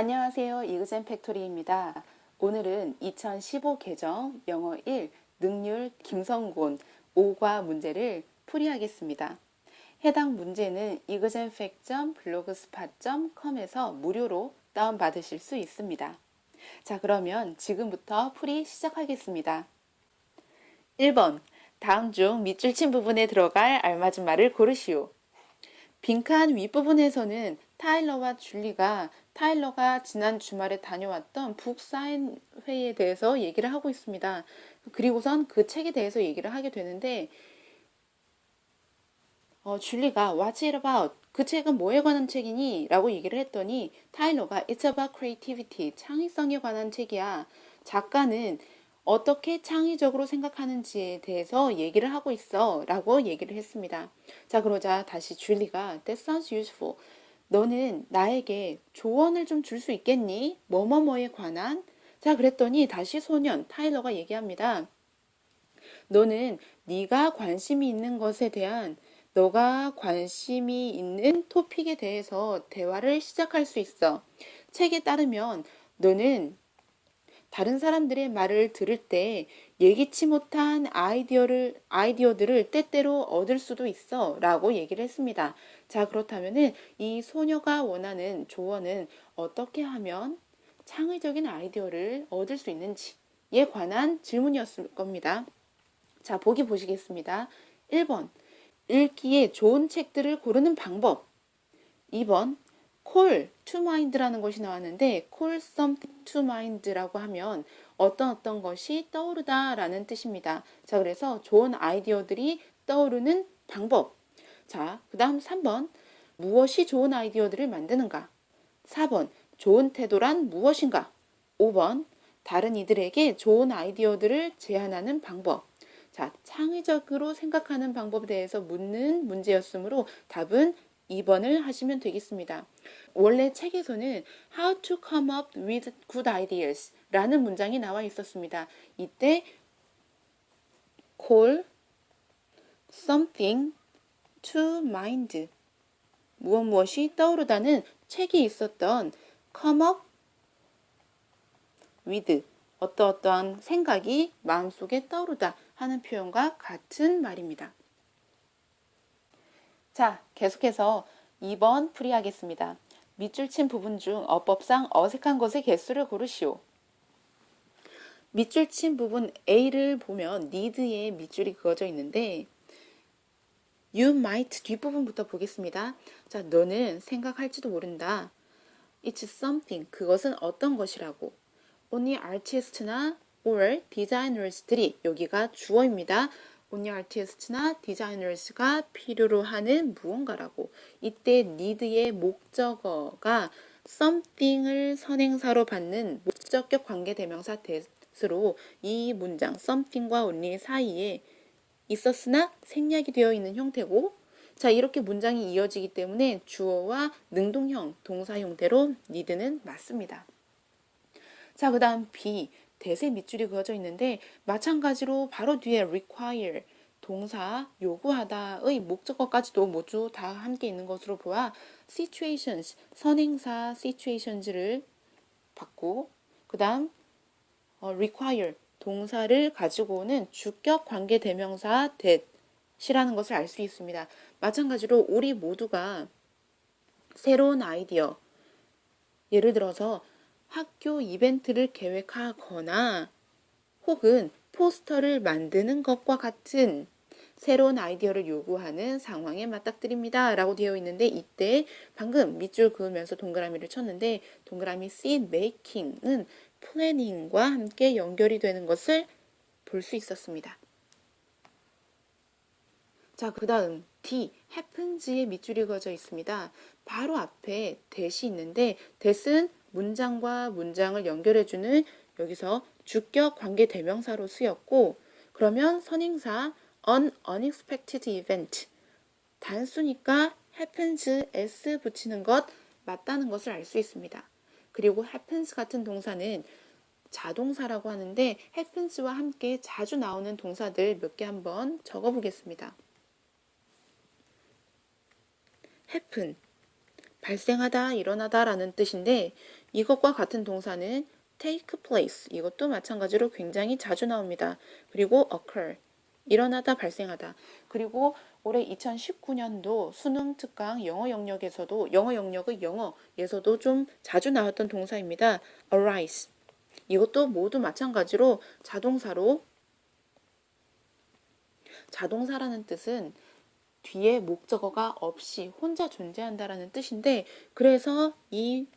안녕하세요. 이그젠 팩토리입니다. 오늘은 2015 개정 영어 1 능률 김성곤 5과 문제를 풀이하겠습니다. 해당 문제는 examfact.blogspot.com에서 무료로 다운받으실 수 있습니다. 자, 그러면 지금부터 풀이 시작하겠습니다. 1번. 다음 중 밑줄 친 부분에 들어갈 알맞은 말을 고르시오. 빈칸 윗부분에서는 타일러가 지난 주말에 다녀왔던 북사인 회의에 대해서 얘기를 하고 있습니다. 그리고선 그 책에 대해서 얘기를 하게 되는데 줄리가 What's it about? 그 책은 뭐에 관한 책이니? 라고 얘기를 했더니 타일러가 It's about creativity. 창의성에 관한 책이야. 작가는 어떻게 창의적으로 생각하는지에 대해서 얘기를 하고 있어. 라고 얘기를 했습니다. 자, 그러자 다시 줄리가 That sounds useful. 너는 나에게 조언을 좀 줄 수 있겠니? 뭐뭐뭐에 관한? 자, 그랬더니 다시 소년 타일러가 얘기합니다. 너는 네가 관심이 있는 것에 대한 너가 관심이 있는 토픽에 대해서 대화를 시작할 수 있어. 책에 따르면 너는 다른 사람들의 말을 들을 때 예기치 못한 아이디어들을 때때로 얻을 수도 있어 라고 얘기를 했습니다. 자, 그렇다면은 이 소녀가 원하는 조언은 어떻게 하면 창의적인 아이디어를 얻을 수 있는지에 관한 질문이었을 겁니다. 자, 보기 보시겠습니다. 1번, 읽기에 좋은 책들을 고르는 방법. 2번, call to mind라는 것이 나왔는데 call something to mind라고 하면 어떤 것이 떠오르다 라는 뜻입니다. 자, 그래서 좋은 아이디어들이 떠오르는 방법. 자, 그 다음 3번, 무엇이 좋은 아이디어들을 만드는가? 4번, 좋은 태도란 무엇인가? 5번, 다른 이들에게 좋은 아이디어들을 제안하는 방법. 자, 창의적으로 생각하는 방법에 대해서 묻는 문제였으므로 답은 2번을 하시면 되겠습니다. 원래 책에서는 How to come up with good ideas 라는 문장이 나와 있었습니다. 이때 call something to mind 무엇이 떠오르다는 책이 있었던 come up with 어떠한 생각이 마음속에 떠오르다 하는 표현과 같은 말입니다. 자, 계속해서 2번 풀이하겠습니다. 밑줄 친 부분 중 어법상 어색한 것의 개수를 고르시오. 밑줄 친 부분 A를 보면 need에 밑줄이 그어져 있는데 you might 뒷부분부터 보겠습니다. 자, 너는 생각할지도 모른다. It's something. 그것은 어떤 것이라고. Only artist나 or designers들이 여기가 주어입니다. Only artist나 designers가 필요로 하는 무언가라고. 이때 need의 목적어가 something을 선행사로 받는 목적격 관계대명사 that으로 이 문장 something과 only 사이에 있었으나 생략이 되어 있는 형태고 자, 이렇게 문장이 이어지기 때문에 주어와 능동형 동사 형태로 need는 맞습니다. 자, 그 다음 B, 대세 밑줄이 그어져 있는데 마찬가지로 바로 뒤에 require, 동사 요구하다의 목적어까지도 모두 다 함께 있는 것으로 보아 situations, 선행사 situations를 받고 그 다음 require, 동사를 가지고 오는 주격 관계 대명사 that이라는 것을 알 수 있습니다. 마찬가지로 우리 모두가 새로운 아이디어, 예를 들어서 학교 이벤트를 계획하거나 혹은 포스터를 만드는 것과 같은 새로운 아이디어를 요구하는 상황에 맞닥뜨립니다 라고 되어 있는데 이때 방금 밑줄 그으면서 동그라미를 쳤는데 동그라미 seed making은 플래닝과 함께 연결이 되는 것을 볼 수 있었습니다. 자, 그 다음 D, happens의 밑줄이 그어져 있습니다. 바로 앞에 that이 있는데 that은 문장과 문장을 연결해주는 여기서 주격 관계 대명사로 쓰였고 그러면 선행사 an unexpected event 단수니까 happens s 붙이는 것 맞다는 것을 알 수 있습니다. 그리고 happens 같은 동사는 자동사라고 하는데 happens와 함께 자주 나오는 동사들 몇 개 한번 적어보겠습니다. happen, 발생하다, 일어나다 라는 뜻인데 이것과 같은 동사는 take place. 이것도 마찬가지로 굉장히 자주 나옵니다. 그리고 occur. 일어나다, 발생하다. 그리고 올해 2019년도 수능 특강 영어 영역에서도 영어 영역의 영어에서도 좀 자주 나왔던 동사입니다. arise. 이것도 모두 마찬가지로 자동사라는 뜻은 뒤에 목적어가 없이 혼자 존재한다라는 뜻인데 그래서 이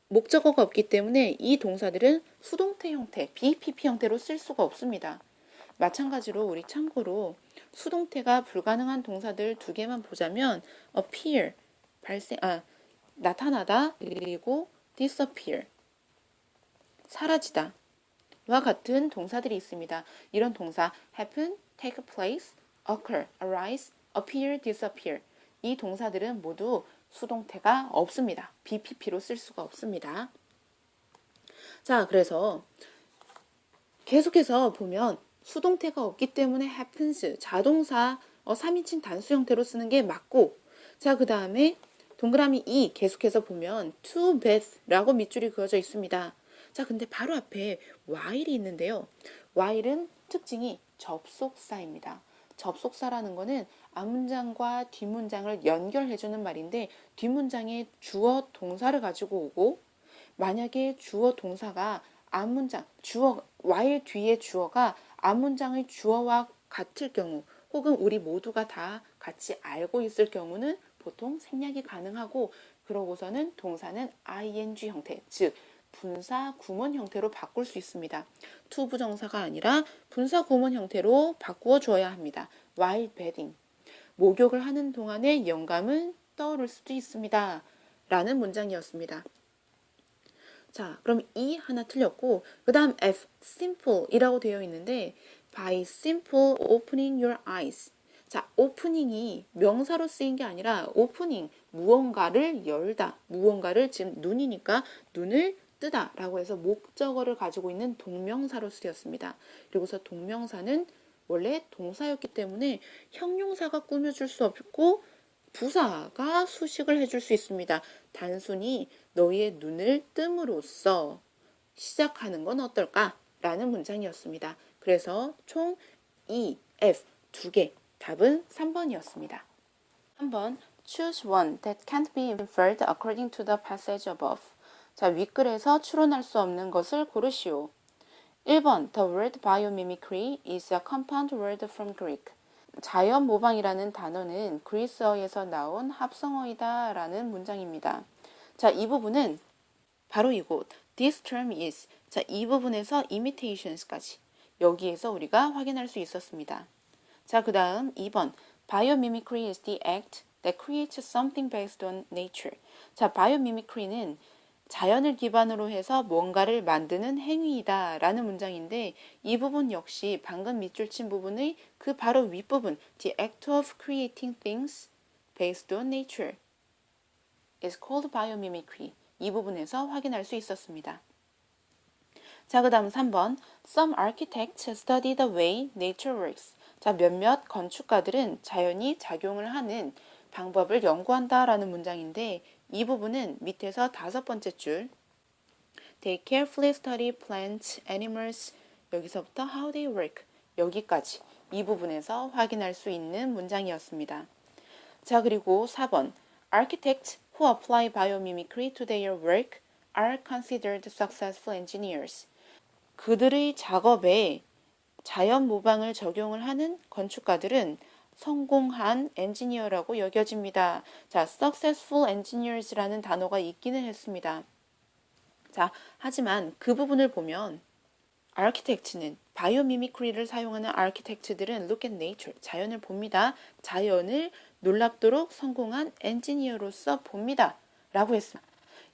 목적어가 없기 때문에 이 동사들은 수동태 형태, BPP 형태로 쓸 수가 없습니다. 마찬가지로 우리 참고로 수동태가 불가능한 동사들 두 개만 보자면 appear, 나타나다, 그리고 disappear, 사라지다 와 같은 동사들이 있습니다. 이런 동사 happen, take place, occur, arise, appear, disappear 이 동사들은 모두 수동태가 없습니다. BPP로 쓸 수가 없습니다. 자, 그래서 계속해서 보면 수동태가 없기 때문에 happens, 자동사 3인칭 단수 형태로 쓰는 게 맞고 자, 그 다음에 동그라미 2 계속해서 보면 to bath라고 밑줄이 그어져 있습니다. 자, 근데 바로 앞에 while이 있는데요. while은 특징이 접속사입니다. 접속사라는 거는 앞문장과 뒷문장을 연결해주는 말인데 뒷문장에 주어 동사를 가지고 오고 만약에 주어 동사가 앞문장, while 뒤에 주어가 앞문장의 주어와 같을 경우 혹은 우리 모두가 다 같이 알고 있을 경우는 보통 생략이 가능하고 그러고서는 동사는 ing 형태, 즉 분사 구문 형태로 바꿀 수 있습니다. to 부정사가 아니라 분사 구문 형태로 바꾸어 줘야 합니다. while bathing. 목욕을 하는 동안에 영감은 떠오를 수도 있습니다. 라는 문장이었습니다. 자, 그럼 E 하나 틀렸고 그 다음 F, simple 이라고 되어 있는데 by simple opening your eyes. 자, opening이 명사로 쓰인 게 아니라 opening, 무언가를 열다. 무언가를 지금 눈이니까 눈을 뜨다 라고 해서 목적어를 가지고 있는 동명사로 쓰였습니다. 그리고서 동명사는 원래 동사였기 때문에 형용사가 꾸며줄 수 없고 부사가 수식을 해줄 수 있습니다. 단순히 너희의 눈을 뜸으로써 시작하는 건 어떨까? 라는 문장이었습니다. 그래서 총 E, F 두 개, 답은 3번이었습니다. 3번 Choose one that can't be inferred according to the passage above. 자, 윗글에서 추론할 수 없는 것을 고르시오. 1번 The word biomimicry is a compound word from Greek. 자연 모방이라는 단어는 그리스어에서 나온 합성어이다 라는 문장입니다. 자, 이 부분은 바로 이곳 This term is. 자, 이 부분에서 imitations까지 여기에서 우리가 확인할 수 있었습니다. 자, 그 다음 2번 Biomimicry is the act that creates something based on nature. 자, biomimicry는 자연을 기반으로 해서 뭔가를 만드는 행위이다 라는 문장인데 이 부분 역시 방금 밑줄 친 부분의 그 바로 윗부분 The act of creating things based on nature is called biomimicry. 이 부분에서 확인할 수 있었습니다. 자, 그 다음 3번 Some architects study the way nature works. 자, 몇몇 건축가들은 자연이 작용을 하는 방법을 연구한다 라는 문장인데 이 부분은 밑에서 5번째 줄 They carefully study plants, animals 여기서부터 how they work 여기까지 이 부분에서 확인할 수 있는 문장이었습니다. 자, 그리고 4번 Architects who apply biomimicry to their work are considered successful engineers. 그들의 작업에 자연 모방을 적용을 하는 건축가들은 성공한 엔지니어라고 여겨집니다. 자, successful engineers라는 단어가 있기는 했습니다. 자, 하지만 그 부분을 보면 architect는 바이오미미크리를 사용하는 architect들은 look at nature, 자연을 봅니다. 자연을 놀랍도록 성공한 엔지니어로서 봅니다. 라고 했습니다.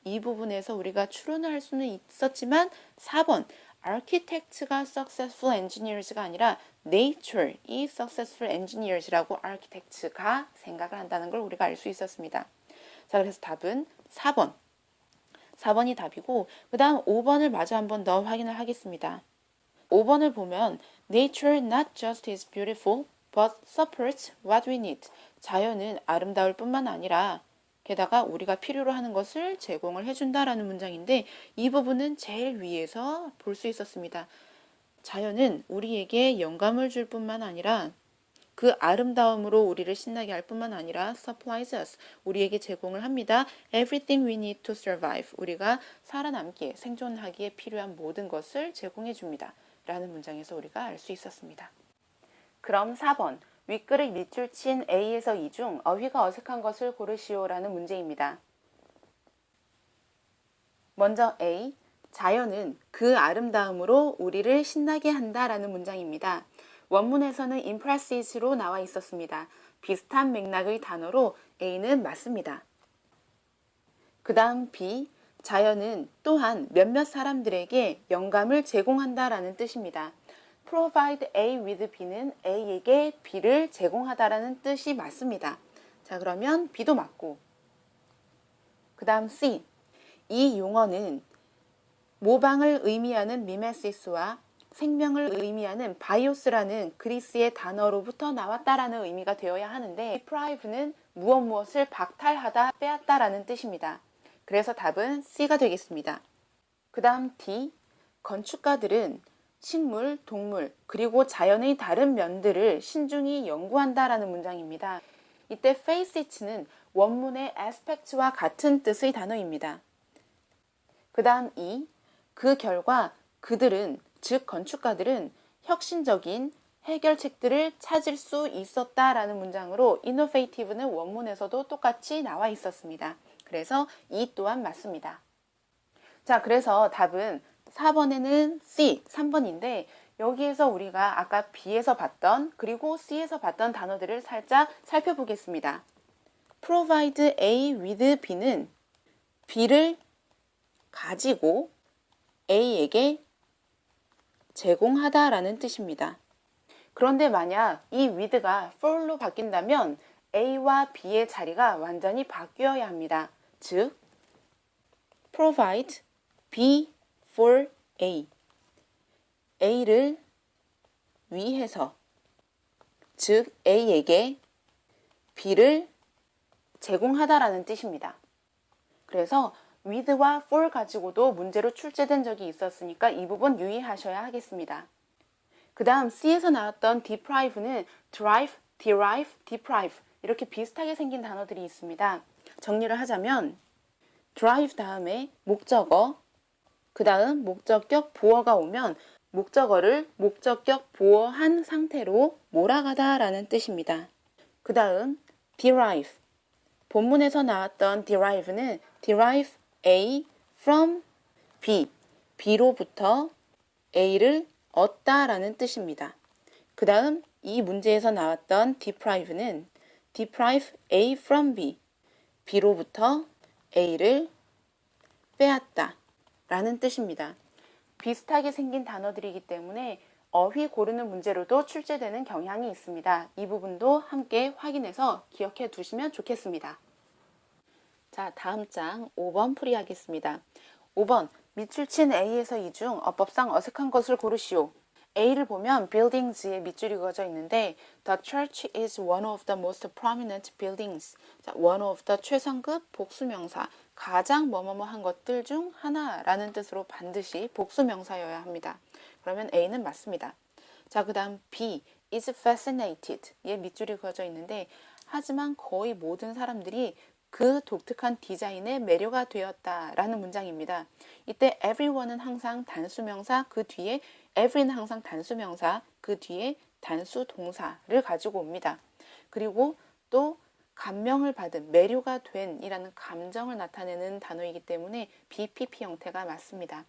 이 부분에서 우리가 추론할 수는 있었지만 4번 architect가 successful engineers가 아니라 nature 이 successful engineers라고 architect가 생각을 한다는 걸 우리가 알 수 있었습니다. 자, 그래서 답은 4번이 답이고 그 다음 5번을 마저 한번 더 확인을 하겠습니다. 5번을 보면 nature not just is beautiful but supports what we need. 자연은 아름다울 뿐만 아니라 게다가 우리가 필요로 하는 것을 제공을 해준다라는 문장인데 이 부분은 제일 위에서 볼 수 있었습니다. 자연은 우리에게 영감을 줄 뿐만 아니라 그 아름다움으로 우리를 신나게 할 뿐만 아니라 supplies us, 우리에게 제공을 합니다. Everything we need to survive, 우리가 살아남기에, 생존하기에 필요한 모든 것을 제공해 줍니다. 라는 문장에서 우리가 알 수 있었습니다. 그럼 4번, 윗글을 밑줄 친 A에서 E 중 어휘가 어색한 것을 고르시오 라는 문제입니다. 먼저 A, 자연은 그 아름다움으로 우리를 신나게 한다라는 문장입니다. 원문에서는 impresses로 나와 있었습니다. 비슷한 맥락의 단어로 A는 맞습니다. 그 다음 B, 자연은 또한 몇몇 사람들에게 영감을 제공한다라는 뜻입니다. provide A with B는 A에게 B를 제공하다라는 뜻이 맞습니다. 자, 그러면 B도 맞고. 그 다음 C, 이 용어는 모방을 의미하는 미메시스와 생명을 의미하는 바이오스라는 그리스의 단어로부터 나왔다라는 의미가 되어야 하는데 deprive는 무엇을 박탈하다, 빼앗다라는 뜻입니다. 그래서 답은 C가 되겠습니다. 그 다음 D, 건축가들은 식물, 동물, 그리고 자연의 다른 면들을 신중히 연구한다라는 문장입니다. 이때 facet는 원문의 aspect와 같은 뜻의 단어입니다. 그 다음 E, 그 결과 그들은, 즉 건축가들은 혁신적인 해결책들을 찾을 수 있었다라는 문장으로 innovative는 원문에서도 똑같이 나와 있었습니다. 그래서 E 또한 맞습니다. 자, 그래서 답은 4번에는 C, 3번인데 여기에서 우리가 아까 B에서 봤던 그리고 C에서 봤던 단어들을 살짝 살펴보겠습니다. provide A with B는 B를 가지고 A에게 제공하다라는 뜻입니다. 그런데 만약 이 with가 for로 바뀐다면 A와 B의 자리가 완전히 바뀌어야 합니다. 즉, provide B for A, A를 위해서, 즉 A에게 B를 제공하다라는 뜻입니다. 그래서 with와 for 가지고도 문제로 출제된 적이 있었으니까 이 부분 유의하셔야 하겠습니다. 그 다음 C에서 나왔던 deprive는 derive, deprive 이렇게 비슷하게 생긴 단어들이 있습니다. 정리를 하자면 drive 다음에 목적어, 그 다음 목적격 보어가 오면 목적어를 목적격 보어한 상태로 몰아가다 라는 뜻입니다. 그 다음 derive, 본문에서 나왔던 derive는 derive A from B, B로부터 A를 얻다 라는 뜻입니다. 그 다음 이 문제에서 나왔던 deprive는 deprive A from B, B로부터 A를 빼앗다 라는 뜻입니다. 비슷하게 생긴 단어들이기 때문에 어휘 고르는 문제로도 출제되는 경향이 있습니다. 이 부분도 함께 확인해서 기억해 두시면 좋겠습니다. 자, 다음 장 5번 풀이하겠습니다. 5번, 밑줄 친 A에서 E 중 어법상 어색한 것을 고르시오. A를 보면 buildings에 밑줄이 그어져 있는데 The church is one of the most prominent buildings. 자, one of the 최상급 복수명사, 가장 뭐뭐뭐한 것들 중 하나라는 뜻으로 반드시 복수명사여야 합니다. 그러면 A는 맞습니다. 자, 그 다음 B is fascinated. 에 밑줄이 그어져 있는데 하지만 거의 모든 사람들이 그 독특한 디자인에 매료가 되었다라는 문장입니다. 이때 everyone은 항상 단수명사, 그 뒤에 every는 항상 단수명사, 그 뒤에 단수 동사를 가지고 옵니다. 그리고 또 감명을 받은, 매료가 된 이라는 감정을 나타내는 단어이기 때문에 BPP 형태가 맞습니다.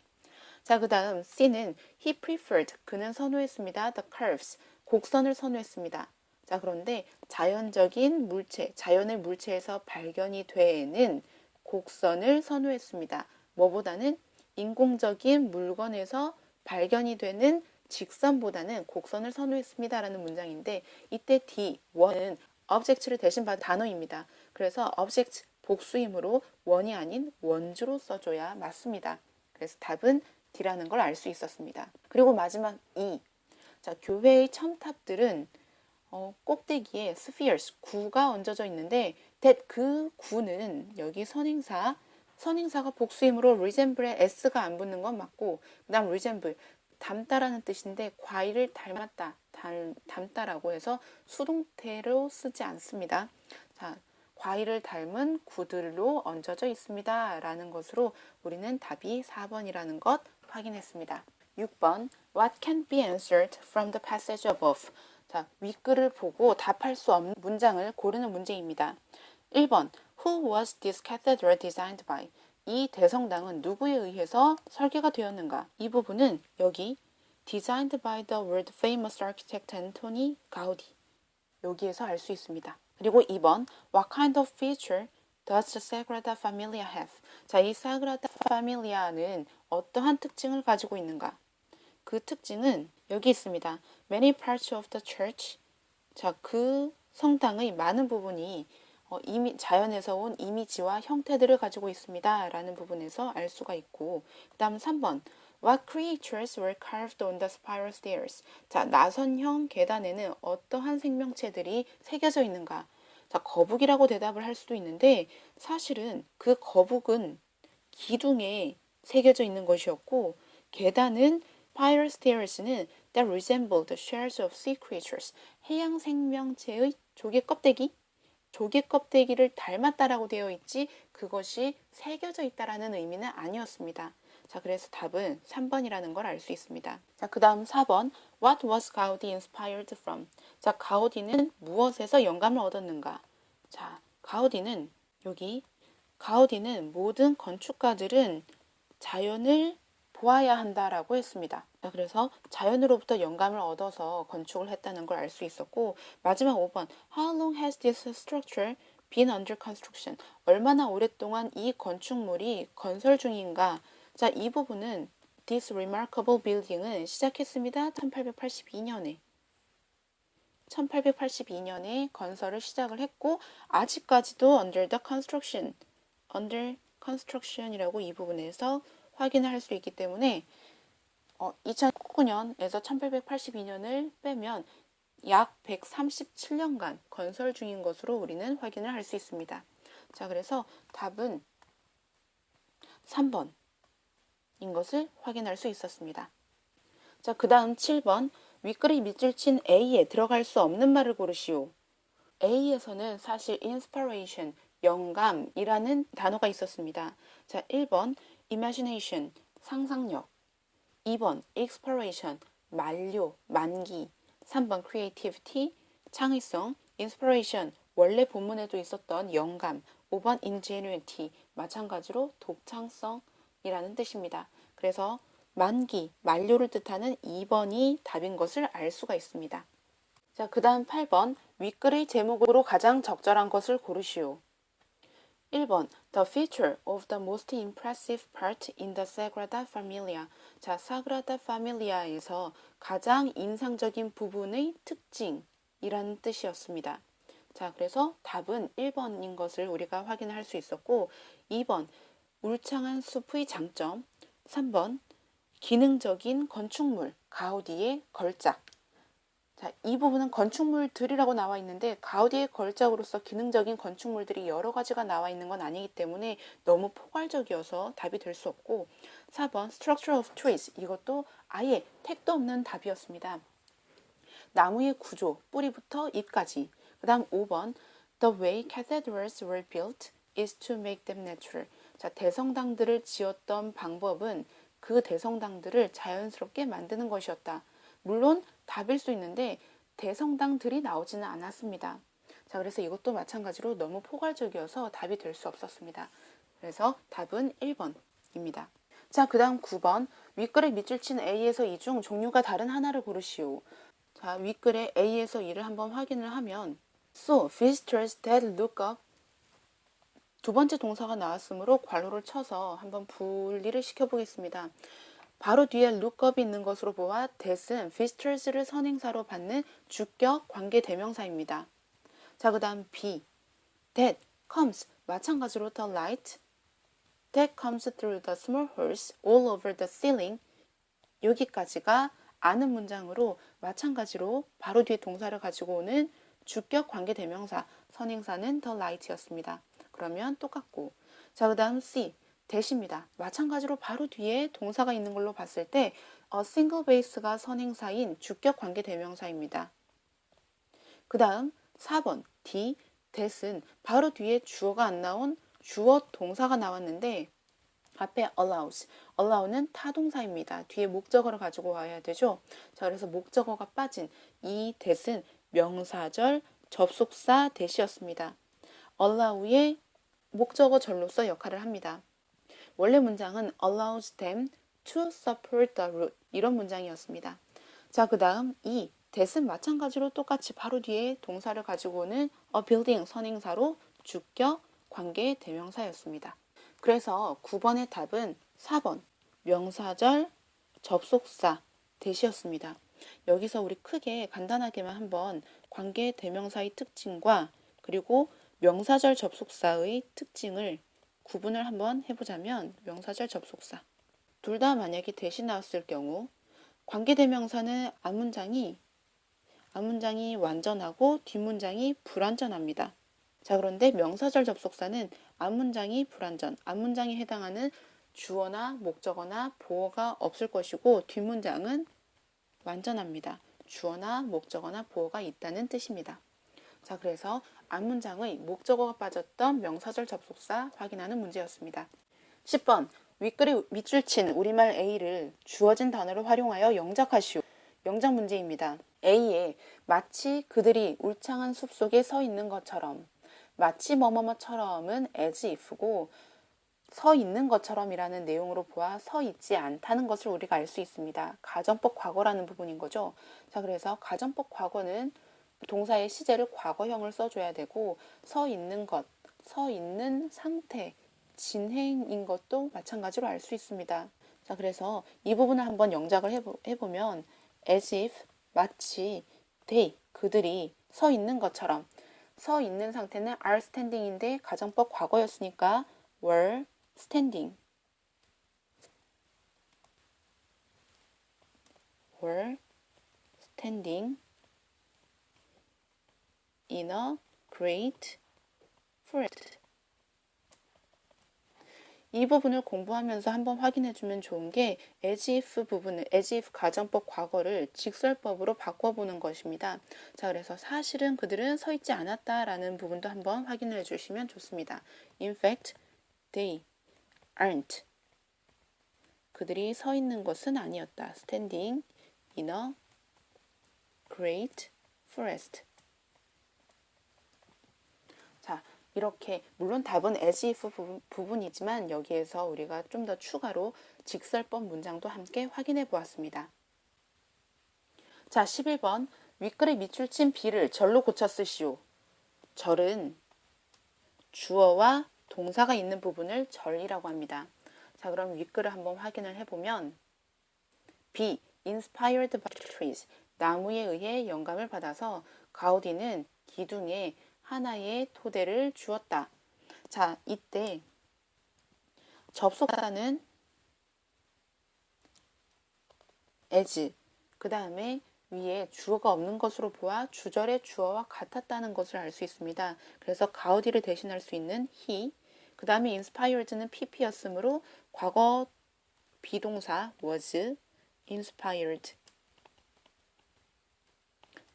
자, 그 다음 C는 he preferred, 그는 선호했습니다. The curves, 곡선을 선호했습니다. 자, 그런데 자연적인 물체, 자연의 물체에서 발견이 되는 곡선을 선호했습니다. 뭐보다는 인공적인 물건에서 발견이 되는 직선보다는 곡선을 선호했습니다. 라는 문장인데 이때 D, 원은 object를 대신 받은 단어입니다. 그래서 object 복수이므로 원이 아닌 원주로 써줘야 맞습니다. 그래서 답은 D라는 걸 알 수 있었습니다. 그리고 마지막 E, 자, 교회의 첨탑들은 꼭대기에 spheres, 구가 얹어져 있는데 that 그 구는 여기 선행사가 복수이므로 resemble에 s가 안 붙는 건 맞고 그다음 resemble 닮다라는 뜻인데 과일을 닮았다, 닮다라고 해서 수동태로 쓰지 않습니다. 자, 과일을 닮은 구들로 얹어져 있습니다. 라는 것으로 우리는 답이 4번이라는 것 확인했습니다. 6번 What can be answered from the passage above? 자, 윗글을 보고 답할 수 없는 문장을 고르는 문제입니다. 1번 Who was this cathedral designed by? 이 대성당은 누구에 의해서 설계가 되었는가? 이 부분은 여기 designed by the world famous architect Antoni Gaudi 여기에서 알 수 있습니다. 그리고 2번 What kind of feature does the Sagrada Familia have? 자, 이 Sagrada Familia는 어떠한 특징을 가지고 있는가? 그 특징은 여기 있습니다. Many parts of the church. 자, 그 성당의 많은 부분이 이미 자연에서 온 이미지와 형태들을 가지고 있습니다. 라는 부분에서 알 수가 있고 그 다음 3번 What creatures were carved on the spiral stairs? 자, 나선형 계단에는 어떠한 생명체들이 새겨져 있는가? 자, 거북이라고 대답을 할 수도 있는데 사실은 그 거북은 기둥에 새겨져 있는 것이었고 계단은 spiral stairs는 that resemble the shells of sea creatures. 해양 생명체의 조개 껍데기를 닮았다라고 되어 있지 그것이 새겨져 있다라는 의미는 아니었습니다. 자, 그래서 답은 3번이라는 걸 알 수 있습니다. 자, 그 다음 4번 What was Gaudi inspired from? 자, 가우디는 무엇에서 영감을 얻었는가? 자, 가우디는 모든 건축가들은 자연을 보아야 한다라고 했습니다. 자, 그래서 자연으로부터 영감을 얻어서 건축을 했다는 걸 알 수 있었고 마지막 5번 How long has this structure been under construction? 얼마나 오랫동안 이 건축물이 건설 중인가? 자, 이 부분은 This remarkable building은 시작했습니다. 1882년에 건설을 시작을 했고 아직까지도 under construction이라고 이 부분에서 확인을 할 수 있기 때문에 2009년에서 1882년을 빼면 약 137년간 건설 중인 것으로 우리는 확인을 할 수 있습니다. 자, 그래서 답은 3번인 것을 확인할 수 있었습니다. 자, 그 다음 7번 윗글이 밑줄 친 A에 들어갈 수 없는 말을 고르시오. A에서는 사실 inspiration, 영감이라는 단어가 있었습니다. 자, 1번 imagination, 상상력 2번 exploration, 만료, 만기 3번 creativity, 창의성 inspiration, 원래 본문에도 있었던 영감 5번 ingenuity, 마찬가지로 독창성이라는 뜻입니다. 그래서 만기, 만료를 뜻하는 2번이 답인 것을 알 수가 있습니다. 자, 그 다음 8번 윗글의 제목으로 가장 적절한 것을 고르시오. 1번 The feature of the most impressive part in the Sagrada Familia. 자, Sagrada Familia에서 가장 인상적인 부분의 특징이라는 뜻이었습니다. 자, 그래서 답은 1번인 것을 우리가 확인할 수 있었고 2번 울창한 숲의 장점 3번 기능적인 건축물 가우디의 걸작. 자, 이 부분은 건축물들이라고 나와 있는데 가우디의 걸작으로서 기능적인 건축물들이 여러 가지가 나와 있는 건 아니기 때문에 너무 포괄적이어서 답이 될 수 없고 4번 Structure of Trees 이것도 아예 택도 없는 답이었습니다. 나무의 구조, 뿌리부터 잎까지. 그 다음 5번 The way cathedrals were built is to make them natural. 자, 대성당들을 지었던 방법은 그 대성당들을 자연스럽게 만드는 것이었다. 물론 답일 수 있는데 대성당들이 나오지는 않았습니다. 자, 그래서 이것도 마찬가지로 너무 포괄적이어서 답이 될 수 없었습니다. 그래서 답은 1번입니다. 자, 그 다음 9번 윗글에 밑줄 친 A에서 E 중 종류가 다른 하나를 고르시오. 자, 윗글에 A에서 E를 한번 확인을 하면 So, visitors that look up 두 번째 동사가 나왔으므로 괄호를 쳐서 한번 분리를 시켜보겠습니다. 바로 뒤에 look up이 있는 것으로 보아 that은 visitors를 선행사로 받는 주격 관계 대명사입니다. 자, 그 다음 B. That comes 마찬가지로 the light that comes through the small holes all over the ceiling 여기까지가 아는 문장으로 마찬가지로 바로 뒤에 동사를 가지고 오는 주격 관계대명사 선행사는 the light였습니다. 그러면 똑같고 자, 그 다음 C 대시입니다. 마찬가지로 바로 뒤에 동사가 있는 걸로 봤을 때 a single base가 선행사인 주격 관계대명사입니다. 그 다음 4번 D that은 바로 뒤에 주어가 안 나온 주어 동사가 나왔는데 앞에 allows, allow는 타동사입니다. 뒤에 목적어를 가지고 와야 되죠. 자, 그래서 목적어가 빠진 이 that은 명사절 접속사 that이었습니다. allow의 목적어절로서 역할을 합니다. 원래 문장은 allows them to support the route 이런 문장이었습니다. 자, 그 다음 이 that은 마찬가지로 똑같이 바로 뒤에 동사를 가지고 오는 a building 선행사로 주격 관계 대명사였습니다. 그래서 9번의 답은 4번 명사절 접속사 that이었습니다. 여기서 우리 크게 간단하게만 한번 관계 대명사의 특징과 그리고 명사절 접속사의 특징을 구분을 한번 해보자면 명사절 접속사 둘 다 만약에 that이 나왔을 경우 관계대명사는 앞문장이 완전하고 뒷문장이 불완전합니다. 자, 그런데 명사절 접속사는 앞문장이 불완전, 앞문장에 해당하는 주어나 목적어나 보어가 없을 것이고 뒷문장은 완전합니다. 주어나 목적어나 보어가 있다는 뜻입니다. 자, 그래서 앞문장의 목적어가 빠졌던 명사절 접속사 확인하는 문제였습니다. 10번 윗글이 밑줄 친 우리말 A를 주어진 단어를 활용하여 영작하시오. 영작 문제입니다. A에 마치 그들이 울창한 숲속에 서 있는 것처럼 마치 뭐뭐뭐처럼은 as if고 서 있는 것처럼이라는 내용으로 보아 서 있지 않다는 것을 우리가 알 수 있습니다. 가정법 과거라는 부분인 거죠. 자, 그래서 가정법 과거는 동사의 시제를 과거형을 써줘야 되고 서 있는 것, 서 있는 상태, 진행인 것도 마찬가지로 알 수 있습니다. 자, 그래서 이 부분을 한번 영작을 해보면 as if, 마치 they, 그들이 서 있는 것처럼 서 있는 상태는 are standing인데 가정법 과거였으니까 were standing, were standing in a great forest. 이 부분을 공부하면서 한번 확인해주면 좋은 게 as if 부분을 as if 가정법 과거를 직설법으로 바꿔보는 것입니다. 자, 그래서 사실은 그들은 서 있지 않았다라는 부분도 한번 확인을 해주시면 좋습니다. In fact, they aren't. 그들이 서 있는 것은 아니었다. Standing in a great forest. 자, 이렇게 물론 답은 as if 부분이지만 여기에서 우리가 좀 더 추가로 직설법 문장도 함께 확인해 보았습니다. 자, 11번 윗글에 밑줄 친 B를 절로 고쳐 쓰시오. 절은 주어와 동사가 있는 부분을 절이라고 합니다. 자, 그럼 윗글을 한번 확인을 해보면 B. Inspired by trees. 나무에 의해 영감을 받아서 가우디는 기둥에 하나의 토대를 주었다. 자, 이때 접속사는 as, 그 다음에 위에 주어가 없는 것으로 보아 주절의 주어와 같았다는 것을 알 수 있습니다. 그래서 가우디를 대신할 수 있는 he, 그 다음에 inspired는 pp였으므로 과거 비동사 was inspired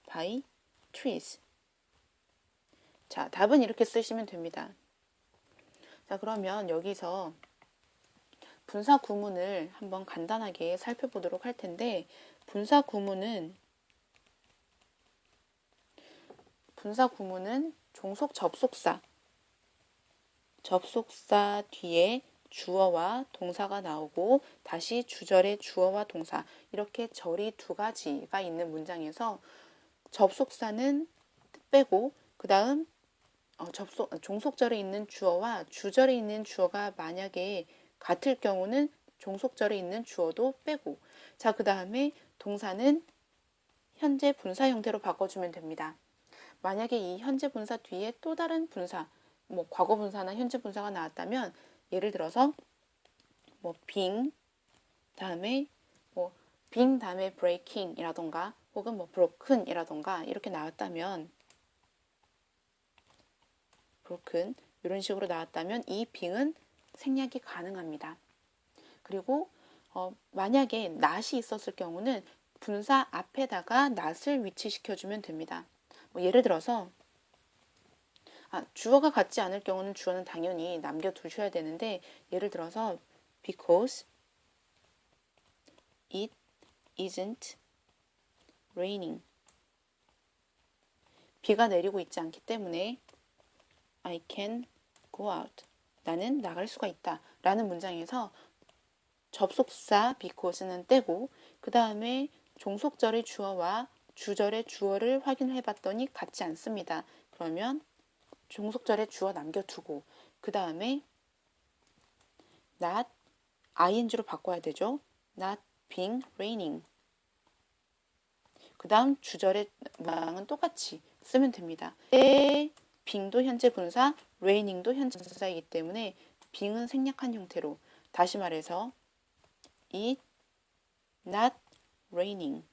by trees. 자, 답은 이렇게 쓰시면 됩니다. 자, 그러면 여기서 분사 구문을 한번 간단하게 살펴보도록 할 텐데 분사 구문은 종속 접속사 뒤에 주어와 동사가 나오고 다시 주절의 주어와 동사 이렇게 절이 두 가지가 있는 문장에서 접속사는 빼고 그 다음 종속절에 있는 주어와 주절에 있는 주어가 만약에 같을 경우는 종속절에 있는 주어도 빼고 자, 그 다음에 동사는 현재 분사 형태로 바꿔주면 됩니다. 만약에 이 현재 분사 뒤에 또 다른 분사 뭐 과거 분사나 현재 분사가 나왔다면 예를 들어서 뭐 being 다음에 뭐 being 다음에 breaking이라던가 혹은 뭐 broken이라던가 이렇게 나왔다면 broken 이런 식으로 나왔다면 이 being은 생략이 가능합니다. 그리고 만약에 not이 있었을 경우는 분사 앞에다가 not을 위치시켜주면 됩니다. 뭐 예를 들어서 주어가 같지 않을 경우는 주어는 당연히 남겨두셔야 되는데 예를 들어서 because it isn't raining 비가 내리고 있지 않기 때문에 I can go out 나는 나갈 수가 있다 라는 문장에서 접속사 because는 떼고 그 다음에 종속절의 주어와 주절의 주어를 확인해 봤더니 같지 않습니다. 그러면 종속절의 주어 남겨두고 그 다음에 not ing로 바꿔야 되죠. not being raining 그 다음 주절의 문장은 똑같이 쓰면 됩니다. being도 현재 분사, raining도 현재 분사이기 때문에 being은 생략한 형태로 다시 말해서 it not raining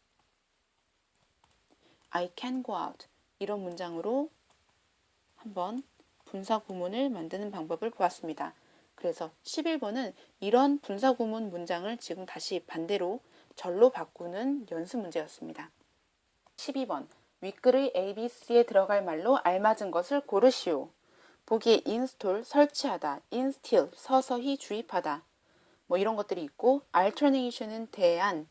I can go out 이런 문장으로 한번 분사 구문을 만드는 방법을 보았습니다. 그래서 11번은 이런 분사 구문 문장을 지금 다시 반대로 절로 바꾸는 연습 문제였습니다. 12번 윗글의 ABC에 들어갈 말로 알맞은 것을 고르시오. 보기에 install 설치하다, instill 서서히 주입하다 뭐 이런 것들이 있고 alternation은 대안,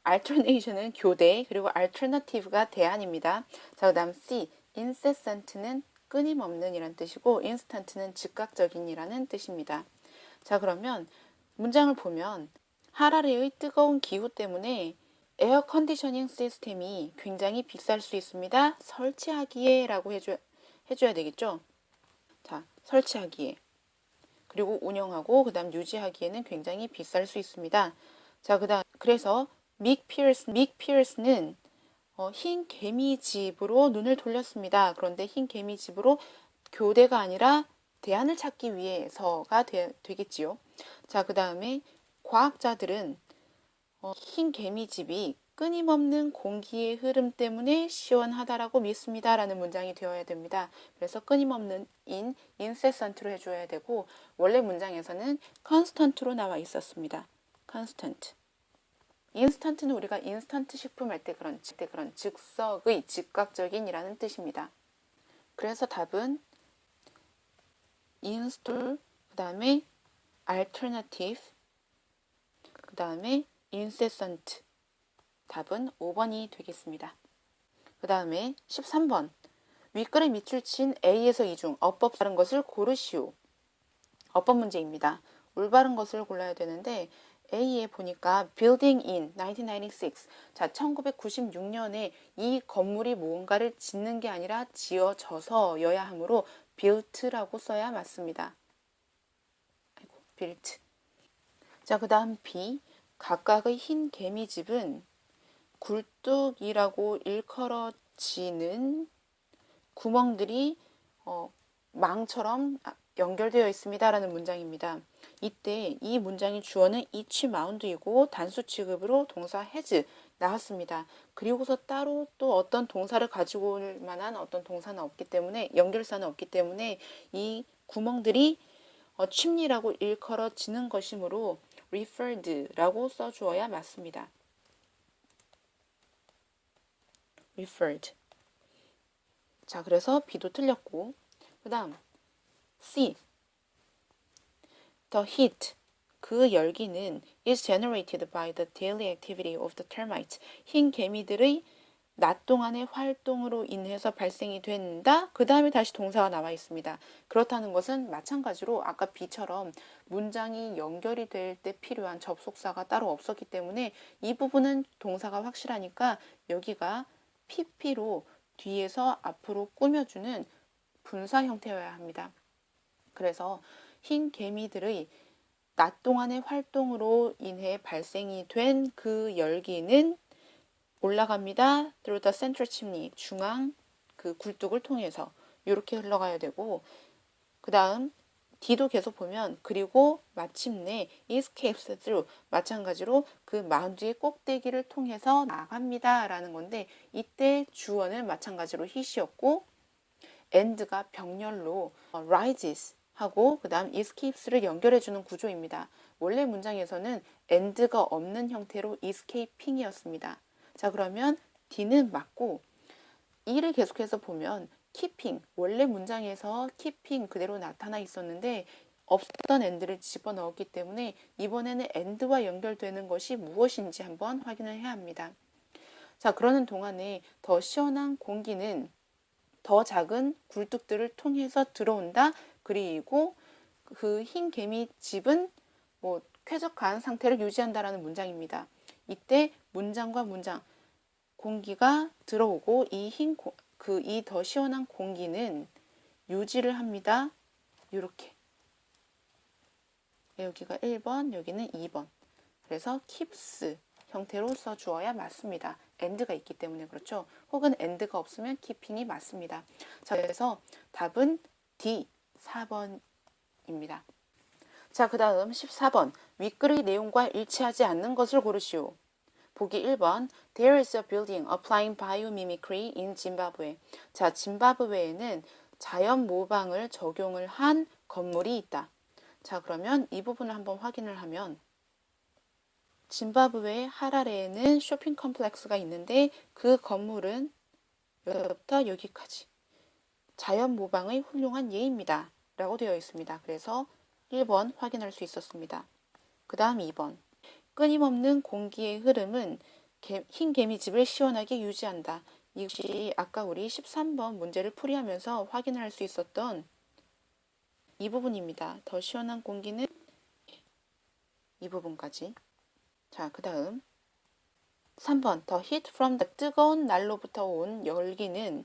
alternation은 교대 그리고 alternative가 대안입니다. 자 그다음 C incessant는 끊임없는 이란 뜻이고 instant는 즉각적인 이라는 뜻입니다. 자 그러면 문장을 보면 하라레의 뜨거운 기후 때문에 에어 컨디셔닝 시스템이 굉장히 비쌀 수 있습니다. 설치하기에 라고 해줘야 되겠죠. 자 설치하기에 그리고 운영하고 그 다음 유지하기에는 굉장히 비쌀 수 있습니다. 자 그 다음 그래서 믹 피어스는 흰 개미집으로 눈을 돌렸습니다. 그런데 흰 개미집으로 교대가 아니라 대안을 찾기 위해서가 되겠지요. 자, 그 다음에 과학자들은 흰 개미집이 끊임없는 공기의 흐름 때문에 시원하다라고 믿습니다. 라는 문장이 되어야 됩니다. 그래서 끊임없는 incessant로 해줘야 되고 원래 문장에서는 constant로 나와 있었습니다. constant. 인스턴트는 우리가 인스턴트 식품 할 때 그런 즉석의 즉각적인이라는 뜻입니다. 그래서 답은 install 그 다음에 alternative 그 다음에 incessant 답은 5번이 되겠습니다. 그 다음에 13번 윗글에 밑줄 친 A에서 이중 어법 다른 것을 고르시오. 어법 문제입니다. 올바른 것을 골라야 되는데 A에 보니까 building in 1996. 자, 1996년에 이 건물이 무언가를 짓는 게 아니라 지어져서여야 하므로 built라고 써야 맞습니다. built. 자, 그 다음 B. 각각의 흰 개미집은 굴뚝이라고 일컬어지는 구멍들이 망처럼 연결되어 있습니다. 라는 문장입니다. 이때 이 문장의 주어는 each mound이고 단수 취급으로 동사 has 나왔습니다. 그리고서 따로 또 어떤 동사를 가지고 올 만한 어떤 동사는 없기 때문에 연결사는 없기 때문에 이 구멍들이 chimney라고 일컬어지는 것이므로 referred라고 써주어야 맞습니다. referred. 자, 그래서 B도 틀렸고 그 다음 C. The heat. 그 열기는 is generated by the daily activity of the termites. 흰 개미들의 낮 동안의 활동으로 인해서 발생이 된다. 그 다음에 다시 동사가 나와 있습니다. 그렇다는 것은 마찬가지로 아까 B처럼 문장이 연결이 될 때 필요한 접속사가 따로 없었기 때문에 이 부분은 동사가 확실하니까 여기가 PP로 뒤에서 앞으로 꾸며주는 분사 형태여야 합니다. 그래서 흰 개미들의 낮 동안의 활동으로 인해 발생이 된 그 열기는 올라갑니다. through the central chimney, 중앙 그 굴뚝을 통해서 이렇게 흘러가야 되고 그 다음 D도 계속 보면 그리고 마침내 escapes through 마찬가지로 그 마운드의 꼭대기를 통해서 나갑니다 라는 건데 이때 주어는 마찬가지로 hit이었고 and가 병렬로 rises 하고 그 다음 escapes를 연결해주는 구조입니다. 원래 문장에서는 and가 없는 형태로 escaping이었습니다. 자 그러면 D는 맞고 E를 계속해서 보면 keeping 원래 문장에서 keeping 그대로 나타나 있었는데 없었던 and를 집어넣었기 때문에 이번에는 and와 연결되는 것이 무엇인지 한번 확인을 해야 합니다. 자 그러는 동안에 더 시원한 공기는 더 작은 굴뚝들을 통해서 들어온다. 그리고 그 흰 개미 집은 뭐 쾌적한 상태를 유지한다라는 문장입니다. 이때 문장과 문장 공기가 들어오고 이 더 시원한 공기는 유지를 합니다. 이렇게 여기가 1번, 여기는 2번. 그래서 keeps 형태로 써주어야 맞습니다. and가 있기 때문에 그렇죠. 혹은 and가 없으면 keeping이 맞습니다. 자, 그래서 답은 D, 4번입니다. 자, 그 다음 14번. 윗글의 내용과 일치하지 않는 것을 고르시오. 보기 1번. There is a building applying biomimicry in Zimbabwe. 자, 짐바브웨에는 자연 모방을 적용을 한 건물이 있다. 자, 그러면 이 부분을 한번 확인을 하면 짐바브웨 하라레에는 쇼핑 컴플렉스가 있는데 그 건물은 여기부터 여기까지 자연 모방의 훌륭한 예입니다. 라고 되어 있습니다. 그래서 1번 확인할 수 있었습니다. 그 다음 2번. 끊임없는 공기의 흐름은 흰 개미집을 시원하게 유지한다. 이것이 아까 우리 13번 문제를 풀이하면서 확인할 수 있었던 이 부분입니다. 더 시원한 공기는 이 부분까지. 자, 그 다음 3번. The heat from the 뜨거운 난로부터 온 열기는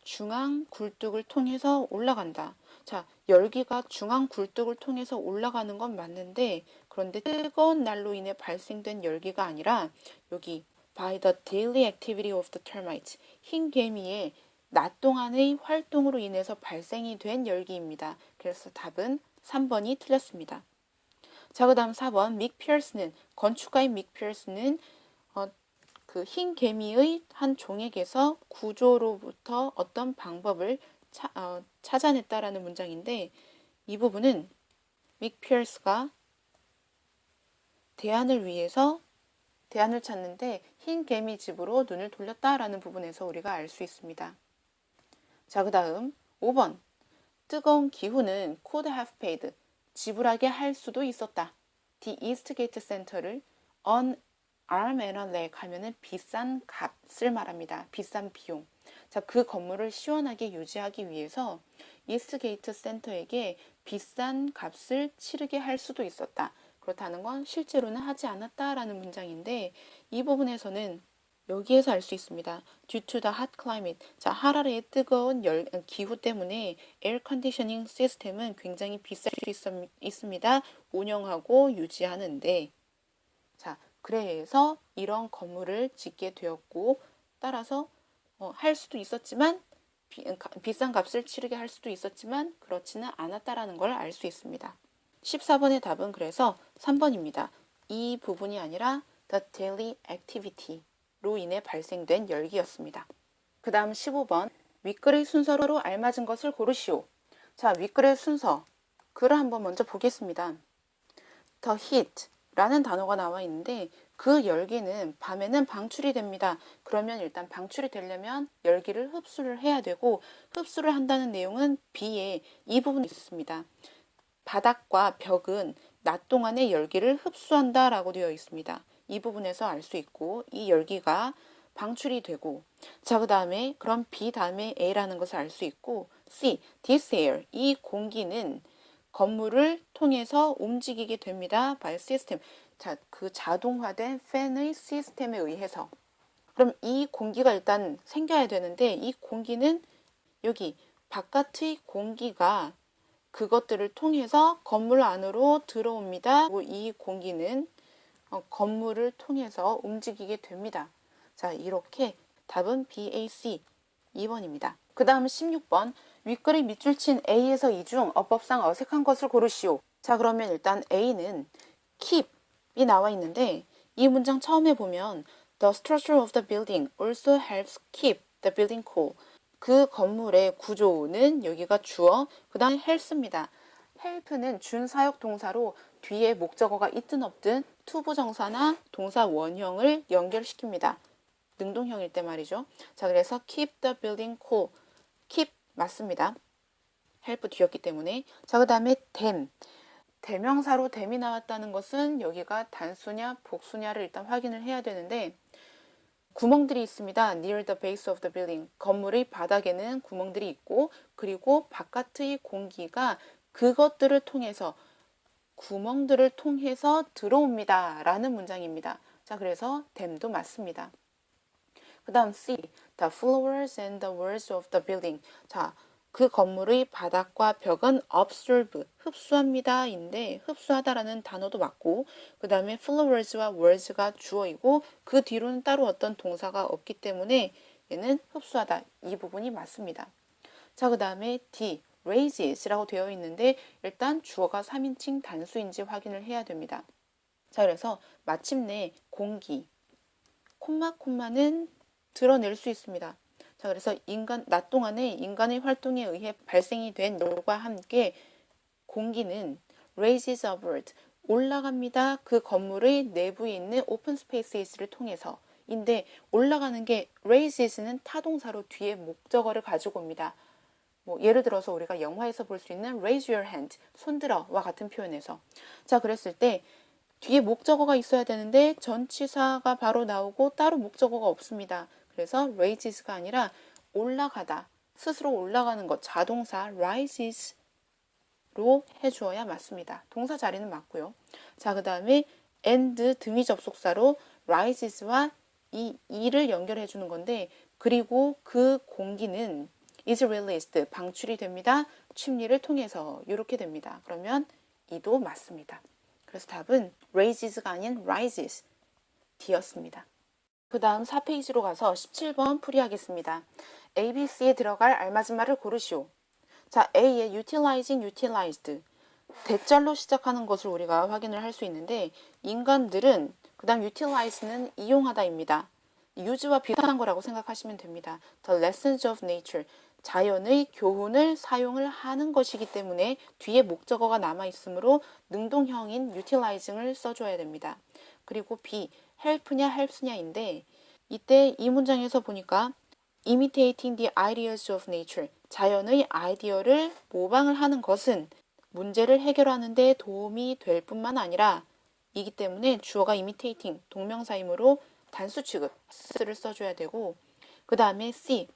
중앙 굴뚝을 통해서 올라간다. 자, 열기가 중앙 굴뚝을 통해서 올라가는 건 맞는데 그런데 뜨거운 난로 인해 발생된 열기가 아니라 여기 by the daily activity of the termites 흰 개미의 낮 동안의 활동으로 인해서 발생이 된 열기입니다. 그래서 답은 3번이 틀렸습니다. 자, 그 다음 4번 믹 피어스는 건축가인 믹 피어스는 그 흰 개미의 한 종에게서 구조로부터 어떤 방법을 찾아냈다라는 문장인데 이 부분은 믹 피어스가 대안을 찾는데 흰 개미 집으로 눈을 돌렸다라는 부분에서 우리가 알 수 있습니다. 자, 그 다음 5번 뜨거운 기후는 could have paid 지불하게 할 수도 있었다. The Eastgate Center를 on arm and a leg 하면은 비싼 값을 말합니다. 비싼 비용. 자, 그 건물을 시원하게 유지하기 위해서 이스트게이트 센터에게 비싼 값을 치르게 할 수도 있었다. 그렇다는 건 실제로는 하지 않았다라는 문장인데 이 부분에서는 여기에서 알 수 있습니다. Due to the hot climate. 자, 하라레의 뜨거운 기후 때문에 에어 컨디셔닝 시스템은 굉장히 비쌀 수 있습니다. 운영하고 유지하는데. 자, 그래서 이런 건물을 짓게 되었고 따라서 할 수도 있었지만 비싼 값을 치르게 할 수도 있었지만 그렇지는 않았다라는 걸 알 수 있습니다. 14번의 답은 그래서 3번입니다. 이 부분이 아니라 the daily activity로 인해 발생된 열기였습니다. 그 다음 15번 윗글의 순서로 알맞은 것을 고르시오. 자, 윗글의 순서 글을 한번 먼저 보겠습니다. The heat 라는 단어가 나와 있는데 그 열기는 밤에는 방출이 됩니다. 그러면 일단 방출이 되려면 열기를 흡수를 해야 되고 흡수를 한다는 내용은 B에 이 부분이 있습니다. 바닥과 벽은 낮 동안의 열기를 흡수한다 라고 되어 있습니다. 이 부분에서 알 수 있고 이 열기가 방출이 되고 자, 그 다음에 그럼 B 다음에 A라는 것을 알 수 있고 C, this air 이 공기는 건물을 통해서 움직이게 됩니다. by system. 자, 그 자동화된 팬의 시스템에 의해서. 그럼 이 공기가 일단 생겨야 되는데 이 공기는 여기 바깥의 공기가 그것들을 통해서 건물 안으로 들어옵니다. 이 공기는 건물을 통해서 움직이게 됩니다. 자, 이렇게 답은 BAC 2번입니다. 그 다음 16번. 윗글의 밑줄 친 A에서 이 중 어법상 어색한 것을 고르시오. 자, 그러면 일단 A는 keep이 나와 있는데 이 문장 처음에 보면 The structure of the building also helps keep the building cool. 그 건물의 구조는 여기가 주어, 그 다음에 helps입니다. help는 준사역 동사로 뒤에 목적어가 있든 없든 투부정사나 동사 원형을 연결시킵니다. 능동형일 때 말이죠. 자, 그래서 keep the building cool. keep 맞습니다. help 뒤였기 때문에. 자, 그 다음에 them. 대명사로 them이 나왔다는 것은 여기가 단수냐 복수냐를 일단 확인을 해야 되는데 구멍들이 있습니다. near the base of the building. 건물의 바닥에는 구멍들이 있고 그리고 바깥의 공기가 그것들을 통해서 구멍들을 통해서 들어옵니다. 라는 문장입니다. 자, 그래서 them도 맞습니다. 그 다음 C. The floors and the walls of the building. 자, 그 건물의 바닥과 벽은 absorb, 흡수합니다. 인데 흡수하다라는 단어도 맞고 그 다음에 flowors와 walls가 주어이고 그 뒤로는 따로 어떤 동사가 없기 때문에 얘는 흡수하다. 이 부분이 맞습니다. 자, 그 다음에 D. raises라고 되어 있는데 일단 주어가 3인칭 단수인지 확인을 해야 됩니다. 자, 그래서 마침내 공기, 콤마는 드러낼 수 있습니다. 자, 그래서 낮 동안에 인간의 활동에 의해 발생이 된 열과 함께 공기는 raises upward, 올라갑니다. 그 건물의 내부에 있는 open spaces를 통해서. 인데 올라가는 게 raises는 타동사로 뒤에 목적어를 가지고 옵니다. 뭐 예를 들어서 우리가 영화에서 볼 수 있는 raise your hand, 손들어와 같은 표현에서. 자, 그랬을 때 뒤에 목적어가 있어야 되는데 전치사가 바로 나오고 따로 목적어가 없습니다. 그래서 raises,가 아니라 올라가다, 스스로 올라가는 것, 자동사 rises로 해주어야 맞습니다. 동사 자리는 맞고요. 자, 그 다음에 and 등위 접속사로 rises와 이를 연결해 주는 건데 그리고 그 공기는 is released, 방출이 됩니다. 침리를 통해서 이렇게 됩니다. 그러면 이도 맞습니다. 그래서 답은 raises가 아닌 rises, D였습니다. 그 다음 4페이지로 가서 17번 풀이하겠습니다. A, B, C에 들어갈 알맞은 말을 고르시오. 자, A의 utilizing, utilized. 대절로 시작하는 것을 우리가 확인을 할 수 있는데 인간들은 그 다음 utilize는 이용하다입니다. use와 비슷한 거라고 생각하시면 됩니다. The lessons of nature. 자연의 교훈을 사용을 하는 것이기 때문에 뒤에 목적어가 남아있으므로 능동형인 utilizing을 써줘야 됩니다. 그리고 B, help냐 helps냐인데 이때 이 문장에서 보니까 imitating the ideas of nature, 자연의 아이디어를 모방을 하는 것은 문제를 해결하는 데 도움이 될 뿐만 아니라 이기 때문에 주어가 imitating, 동명사이므로 단수 취급, s를 써줘야 되고 그 다음에 C,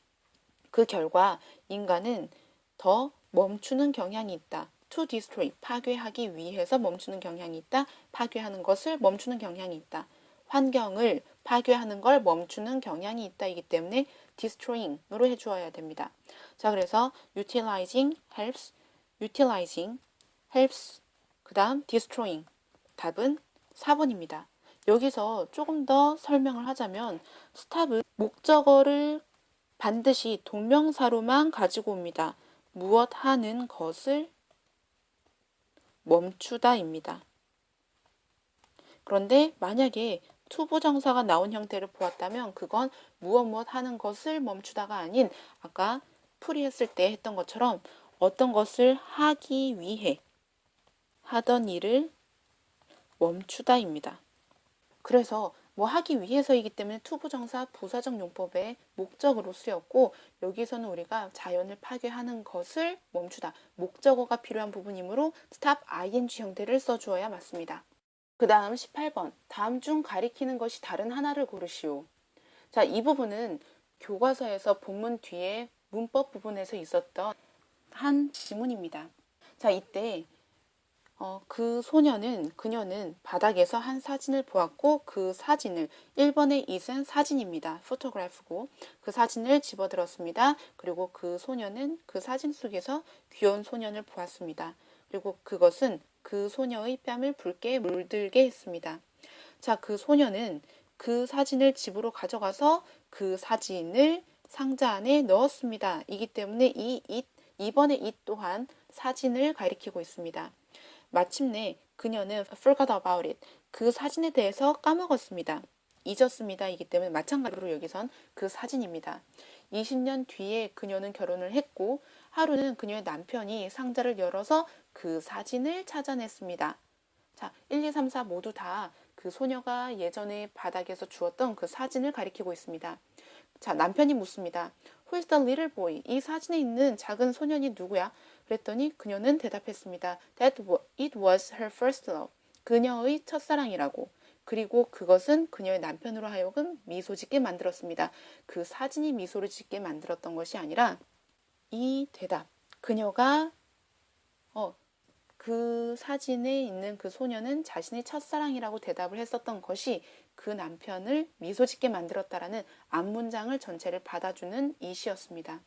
그 결과 인간은 더 멈추는 경향이 있다. to destroy, 파괴하기 위해서 멈추는 경향이 있다. 파괴하는 것을 멈추는 경향이 있다. 환경을 파괴하는 걸 멈추는 경향이 있다. 이기 때문에 destroying으로 해주어야 됩니다. 자, 그래서 utilizing helps, utilizing helps, 그 다음 destroying. 답은 4번입니다. 여기서 조금 더 설명을 하자면 스탑은 목적어를 반드시 동명사로만 가지고 옵니다. 무엇 하는 것을 멈추다입니다. 그런데 만약에 투부정사가 나온 형태를 보았다면 그건 무엇 하는 것을 멈추다가 아닌 아까 풀이했을 때 했던 것처럼 어떤 것을 하기 위해 하던 일을 멈추다입니다. 그래서 뭐 하기 위해서이기 때문에 투부정사 부사적 용법의 목적으로 쓰였고 여기서는 우리가 자연을 파괴하는 것을 멈추다. 목적어가 필요한 부분이므로 stop ing 형태를 써주어야 맞습니다. 그 다음 18번. 다음 중 가리키는 것이 다른 하나를 고르시오. 자, 이 부분은 교과서에서 본문 뒤에 문법 부분에서 있었던 한 지문입니다. 자, 이때 그녀는 바닥에서 한 사진을 보았고 그 사진을 1번의 it은 사진입니다. 포토그래프고 그 사진을 집어들었습니다. 그리고 그 소녀는 그 사진 속에서 귀여운 소년을 보았습니다. 그리고 그것은 그 소녀의 뺨을 붉게 물들게 했습니다. 자, 그 소녀는 그 사진을 집으로 가져가서 그 사진을 상자 안에 넣었습니다. 이기 때문에 이 it, 이번에 it 또한 사진을 가리키고 있습니다. 마침내 그녀는 forgot about it. 그 사진에 대해서 까먹었습니다. 잊었습니다. 이기 때문에 마찬가지로 여기선 그 사진입니다. 20년 뒤에 그녀는 결혼을 했고 하루는 그녀의 남편이 상자를 열어서 그 사진을 찾아냈습니다. 자, 1, 2, 3, 4 모두 다 그 소녀가 예전에 바닥에서 주었던 그 사진을 가리키고 있습니다. 자, 남편이 묻습니다. Who is the little boy? 이 사진에 있는 작은 소년이 누구야? 그랬더니 그녀는 대답했습니다. It was her first love. 그녀의 첫사랑이라고. 그리고 그것은 그녀의 남편으로 하여금 미소 짓게 만들었습니다. 그 사진이 미소를 짓게 만들었던 것이 아니라 이 대답. 그녀가 그 사진에 있는 그 소녀는 자신의 첫사랑이라고 대답을 했었던 것이 그 남편을 미소 짓게 만들었다라는 앞문장을 전체를 받아주는 이 시였습니다.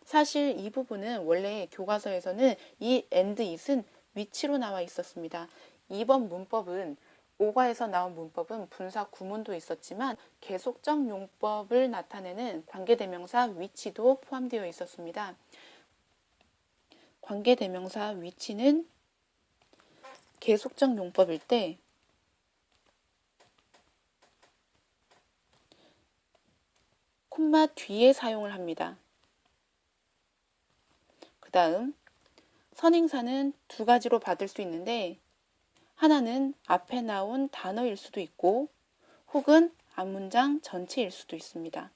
사실 이 부분은 원래 교과서에서는 이 and it은 위치로 나와 있었습니다. 이번 문법은 오과에서 나온 문법은 분사 구문도 있었지만 계속적 용법을 나타내는 관계대명사 위치도 포함되어 있었습니다. 관계대명사 위치는 계속적 용법일 때 콤마 뒤에 사용을 합니다. 그 다음 선행사는 두 가지로 받을 수 있는데 하나는 앞에 나온 단어일 수도 있고 혹은 앞문장 전체일 수도 있습니다.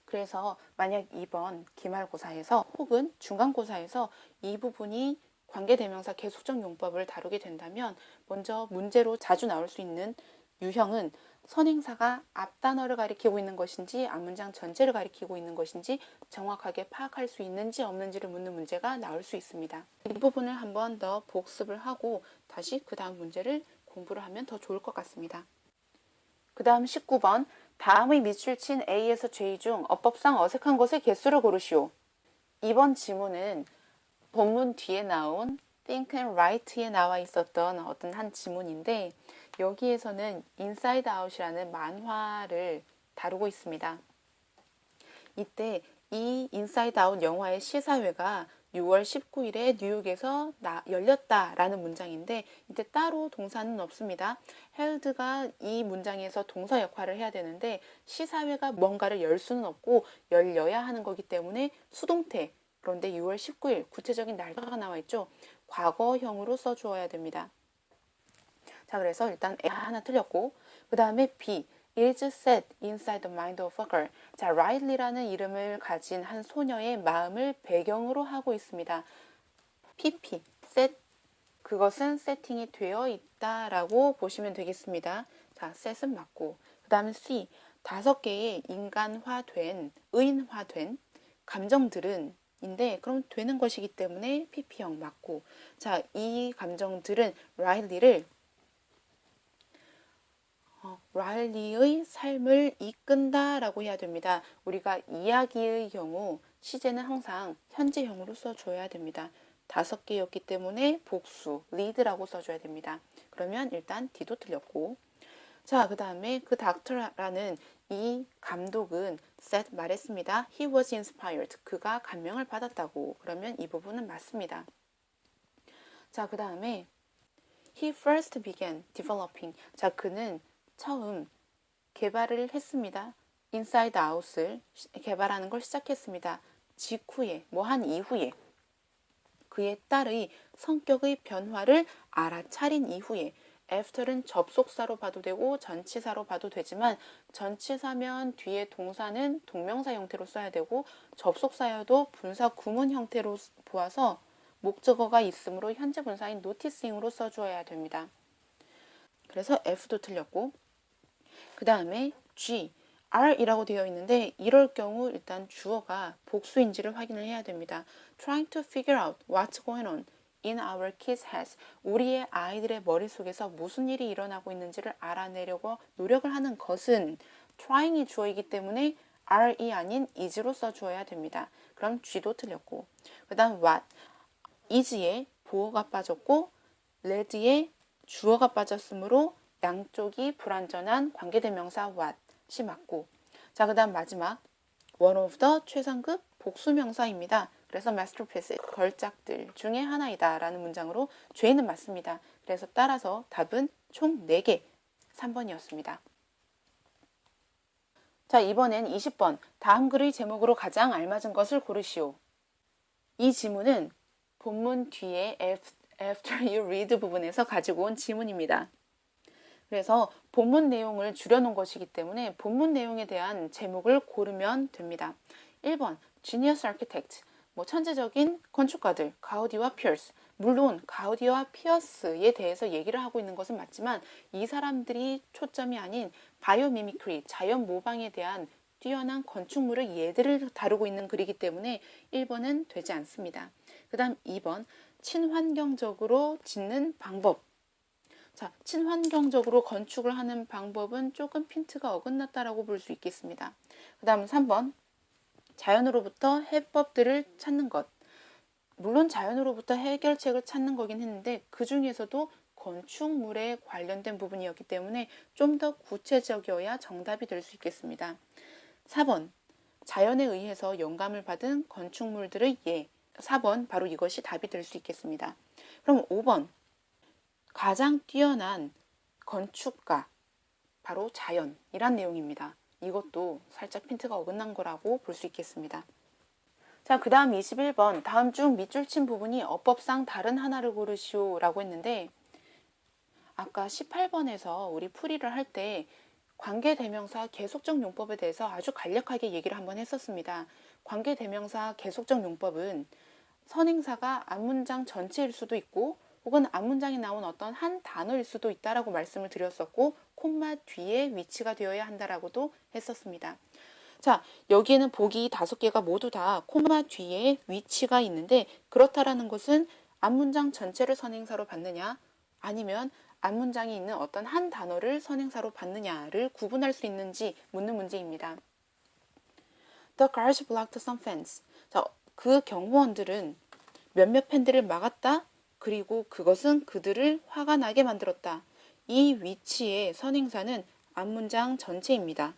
그래서 만약 이번 기말고사에서 혹은 중간고사에서 이 부분이 관계대명사 계속적 용법을 다루게 된다면 먼저 문제로 자주 나올 수 있는 유형은 선행사가 앞단어를 가리키고 있는 것인지 앞문장 전체를 가리키고 있는 것인지 정확하게 파악할 수 있는지 없는지를 묻는 문제가 나올 수 있습니다. 이 부분을 한번 더 복습을 하고 다시 그 다음 문제를 공부를 하면 더 좋을 것 같습니다. 그 다음 19번 다음의 밑줄 친 A에서 J 중 어법상 어색한 것의 개수를 고르시오. 이번 지문은 본문 뒤에 나온 Think and Write에 나와 있었던 어떤 한 지문인데 여기에서는 Inside Out이라는 만화를 다루고 있습니다. 이때 이 Inside Out 영화의 시사회가 6월 19일에 뉴욕에서 열렸다라는 문장인데 이때 따로 동사는 없습니다. held가 이 문장에서 동사 역할을 해야 되는데 시사회가 뭔가를 열 수는 없고 열려야 하는 거기 때문에 수동태 그런데 6월 19일 구체적인 날짜가 나와 있죠. 과거형으로 써주어야 됩니다. 자, 그래서 일단 A 하나 틀렸고 그 다음에 B is set inside the mind of a girl. 자, Riley라는 이름을 가진 한 소녀의 마음을 배경으로 하고 있습니다. PP, set, 그것은 세팅이 되어 있다라고 보시면 되겠습니다. 자, set은 맞고 그 다음에 C, 5개의 인간화된, 의인화된 감정들은 인데 그럼 되는 것이기 때문에 PP형 맞고 자, 이 감정들은 라일리의 삶을 이끈다라고 해야 됩니다. 우리가 이야기의 경우 시제는 항상 현재형으로 써줘야 됩니다. 5개였기 때문에 복수, lead라고 써줘야 됩니다. 그러면 일단 D도 틀렸고 자, 그 다음에 그 닥터라는 이 감독은 said 말했습니다. He was inspired. 그가 감명을 받았다고. 그러면 이 부분은 맞습니다. 자, 그 다음에 he first began developing. 자, 그는 처음 개발을 했습니다. inside out을 개발하는 걸 시작했습니다. 직후에, 뭐 한 이후에 그의 딸의 성격의 변화를 알아차린 이후에 after는 접속사로 봐도 되고 전치사로 봐도 되지만 전치사면 뒤에 동사는 동명사 형태로 써야 되고 접속사여도 분사 구문 형태로 보아서 목적어가 있으므로 현재 분사인 noticing으로 써주어야 됩니다. 그래서 F도 틀렸고 그 다음에 G, R이라고 되어 있는데 이럴 경우 일단 주어가 복수인지를 확인을 해야 됩니다. Trying to figure out what's going on in our kids' heads. 우리의 아이들의 머릿속에서 무슨 일이 일어나고 있는지를 알아내려고 노력을 하는 것은 trying이 주어이기 때문에 R이 아닌 is로 써주어야 됩니다. 그럼 G도 틀렸고 그 다음 what, is에 보어가 빠졌고 read에 주어가 빠졌으므로 양쪽이 불완전한 관계대명사 what이 맞고 자, 그 다음 마지막 one of the 최상급 복수명사입니다. 그래서 masterpiece, 걸작들 중에 하나이다 라는 문장으로 죄는 맞습니다. 그래서 따라서 답은 총 4개, 3번이었습니다. 자, 이번엔 20번. 다음 글의 제목으로 가장 알맞은 것을 고르시오. 이 지문은 본문 뒤에 after you read 부분에서 가지고 온 지문입니다. 그래서 본문 내용을 줄여놓은 것이기 때문에 본문 내용에 대한 제목을 고르면 됩니다. 1번 Genius Architect, 천재적인 건축가들 가우디와 피어스. 물론 가우디와 피어스에 대해서 얘기를 하고 있는 것은 맞지만 이 사람들이 초점이 아닌 바이오미미크리, 자연 모방에 대한 뛰어난 건축물의 예들을 다루고 있는 글이기 때문에 1번은 되지 않습니다. 그 다음 2번 친환경적으로 짓는 방법. 자, 친환경적으로 건축을 하는 방법은 조금 핀트가 어긋났다라고 볼 수 있겠습니다. 그 다음 3번 자연으로부터 해법들을 찾는 것. 물론 자연으로부터 해결책을 찾는 거긴 했는데 그 중에서도 건축물에 관련된 부분이었기 때문에 좀 더 구체적이어야 정답이 될 수 있겠습니다. 4번 자연에 의해서 영감을 받은 건축물들의 예. 4번 바로 이것이 답이 될 수 있겠습니다. 그럼 5번 가장 뛰어난 건축가 바로 자연이란 내용입니다. 이것도 살짝 핀트가 어긋난 거라고 볼 수 있겠습니다. 자, 그 다음 21번 다음 중 밑줄 친 부분이 어법상 다른 하나를 고르시오 라고 했는데 아까 18번에서 우리 풀이를 할 때 관계대명사 계속적 용법에 대해서 아주 간략하게 얘기를 한번 했었습니다. 관계대명사 계속적 용법은 선행사가 앞문장 전체일 수도 있고 혹은 앞문장에 나온 어떤 한 단어일 수도 있다라고 말씀을 드렸었고 콤마 뒤에 위치가 되어야 한다라고도 했었습니다. 자, 여기에는 보기 5개가 모두 다 콤마 뒤에 위치가 있는데 그렇다라는 것은 앞문장 전체를 선행사로 받느냐 아니면 앞문장에 있는 어떤 한 단어를 선행사로 받느냐를 구분할 수 있는지 묻는 문제입니다. The guards blocked some fence. 자, 그 경호원들은 몇몇 팬들을 막았다. 그리고 그것은 그들을 화가 나게 만들었다. 이 위치의 선행사는 앞문장 전체입니다.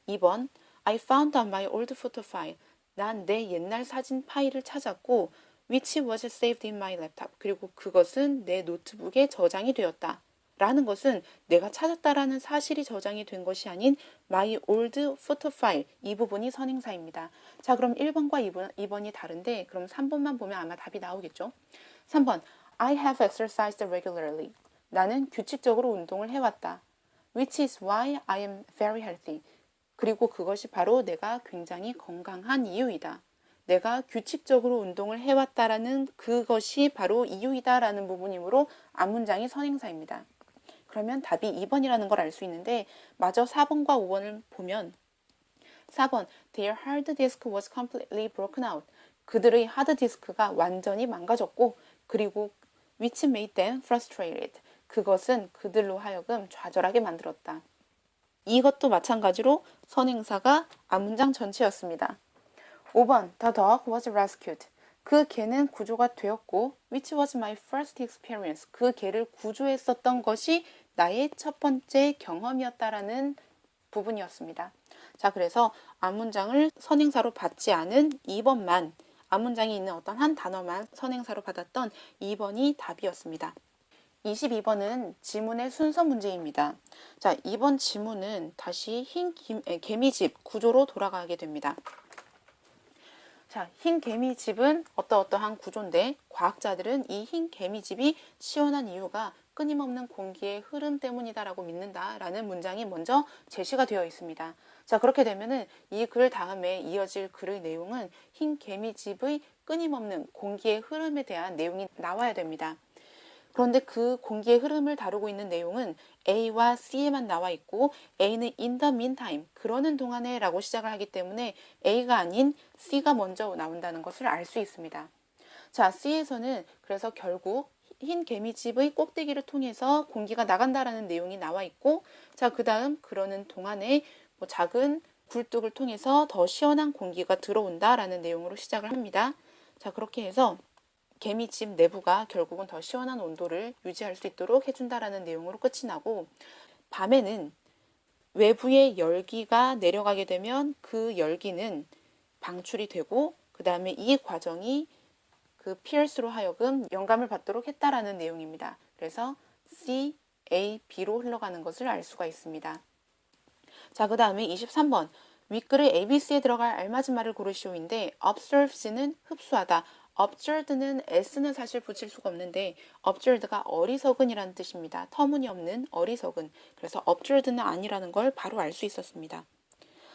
2번 I found on my old photo file. 난 내 옛날 사진 파일을 찾았고 which was saved in my laptop. 그리고 그것은 내 노트북에 저장이 되었다. 라는 것은 내가 찾았다라는 사실이 저장이 된 것이 아닌 my old photo file 이 부분이 선행사입니다. 자, 그럼 1번과 2번이 다른데 그럼 3번만 보면 아마 답이 나오겠죠. 3번 I have exercised regularly. 나는 규칙적으로 운동을 해왔다. Which is why I am very healthy. 그리고 그것이 바로 내가 굉장히 건강한 이유이다. 내가 규칙적으로 운동을 해왔다라는 그것이 바로 이유이다라는 부분이므로 앞문장이 선행사입니다. 그러면 답이 2번이라는 걸 알 수 있는데 마저 4번과 5번을 보면 4번 Their hard disk was completely broken out. 그들의 하드디스크가 완전히 망가졌고 그리고 which made them frustrated. 그것은 그들로 하여금 좌절하게 만들었다. 이것도 마찬가지로 선행사가 앞문장 전체였습니다. 5번 The dog was rescued. 그 개는 구조가 되었고 which was my first experience. 그 개를 구조했었던 것이 나의 첫 번째 경험이었다라는 부분이었습니다. 자, 그래서 앞문장을 선행사로 받지 않은 2번만 앞문장에 있는 어떤 한 단어만 선행사로 받았던 2번이 답이었습니다. 22번은 지문의 순서 문제입니다. 자, 이번 지문은 다시 흰 개미집 구조로 돌아가게 됩니다. 자, 흰 개미집은 어떠한 구조인데 과학자들은 이 흰 개미집이 시원한 이유가 끊임없는 공기의 흐름 때문이다라고 믿는다라는 문장이 먼저 제시가 되어 있습니다. 자, 그렇게 되면은 이 글 다음에 이어질 글의 내용은 흰 개미집의 끊임없는 공기의 흐름에 대한 내용이 나와야 됩니다. 그런데 그 공기의 흐름을 다루고 있는 내용은 A와 C에만 나와 있고 A는 in the meantime, 그러는 동안에 라고 시작을 하기 때문에 A가 아닌 C가 먼저 나온다는 것을 알 수 있습니다. 자, C에서는 그래서 결국 흰 개미집의 꼭대기를 통해서 공기가 나간다라는 내용이 나와 있고 자, 그 다음 그러는 동안에 작은 굴뚝을 통해서 더 시원한 공기가 들어온다라는 내용으로 시작을 합니다. 자, 그렇게 해서 개미집 내부가 결국은 더 시원한 온도를 유지할 수 있도록 해준다라는 내용으로 끝이 나고 밤에는 외부의 열기가 내려가게 되면 그 열기는 방출이 되고 그 다음에 이 과정이 그 피어스로 하여금 영감을 받도록 했다라는 내용입니다. 그래서 C, A, B로 흘러가는 것을 알 수가 있습니다. 자, 그 다음에 23번. 윗글에 ABC에 들어갈 알맞은 말을 고르시오인데 observes는 흡수하다. observed는 s는 사실 붙일 수가 없는데 observed가 어리석은이라는 뜻입니다. 터무니없는 어리석은. 그래서 observed는 아니라는 걸 바로 알 수 있었습니다.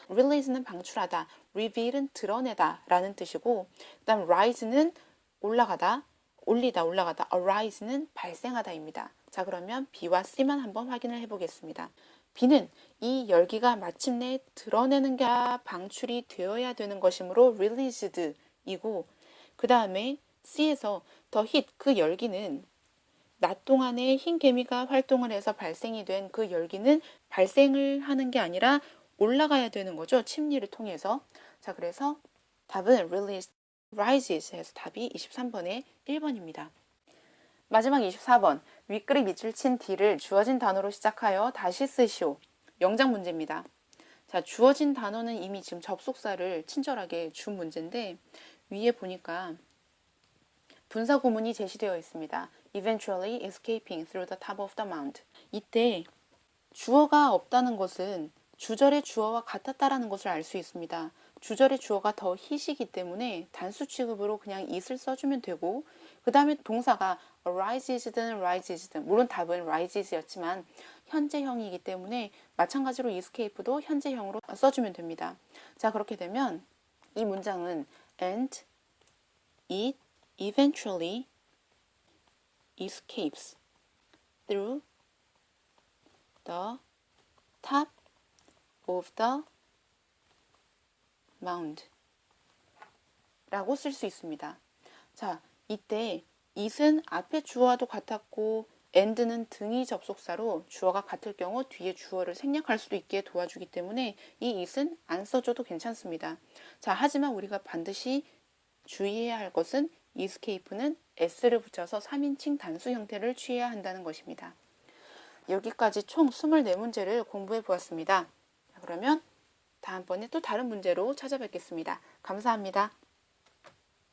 release는 방출하다. reveal은 드러내다 라는 뜻이고 그 다음 rise는 올라가다. 올리다 올라가다. arise는 발생하다입니다. 자, 그러면 B와 C만 한번 확인을 해보겠습니다. B는 이 열기가 마침내 드러내는 게 방출이 되어야 되는 것이므로 released 이고 그 다음에 C에서 the heat 그 열기는 낮 동안에 흰 개미가 활동을 해서 발생이 된 그 열기는 발생을 하는 게 아니라 올라가야 되는 거죠. 침리를 통해서. 자, 그래서 답은 released, rises 해서 답이 23번에 1번입니다. 마지막 24번. 윗글이 밑줄 친 D를 주어진 단어로 시작하여 다시 쓰시오. 영작 문제입니다. 자, 주어진 단어는 이미 지금 접속사를 친절하게 준 문제인데 위에 보니까 분사 구문이 제시되어 있습니다. Eventually escaping through the top of the mound. 이때 주어가 없다는 것은 주절의 주어와 같았다라는 것을 알 수 있습니다. 주절의 주어가 더 hit이기 때문에 단수 취급으로 그냥 it을 써주면 되고 그 다음에 동사가 arise든 rises든 물론 답은 rises였지만 현재형이기 때문에 마찬가지로 escape도 현재형으로 써주면 됩니다. 자, 그렇게 되면 이 문장은 and it eventually escapes through the top of the mound 라고 쓸 수 있습니다. 자, 이때 it은 앞에 주어와도 같았고 and는 등위 접속사로 주어가 같을 경우 뒤에 주어를 생략할 수도 있게 도와주기 때문에 이 it은 안 써줘도 괜찮습니다. 자, 하지만 우리가 반드시 주의해야 할 것은 escape는 s를 붙여서 3인칭 단수 형태를 취해야 한다는 것입니다. 여기까지 총 24문제를 공부해 보았습니다. 그러면 다음번에 또 다른 문제로 찾아뵙겠습니다. 감사합니다.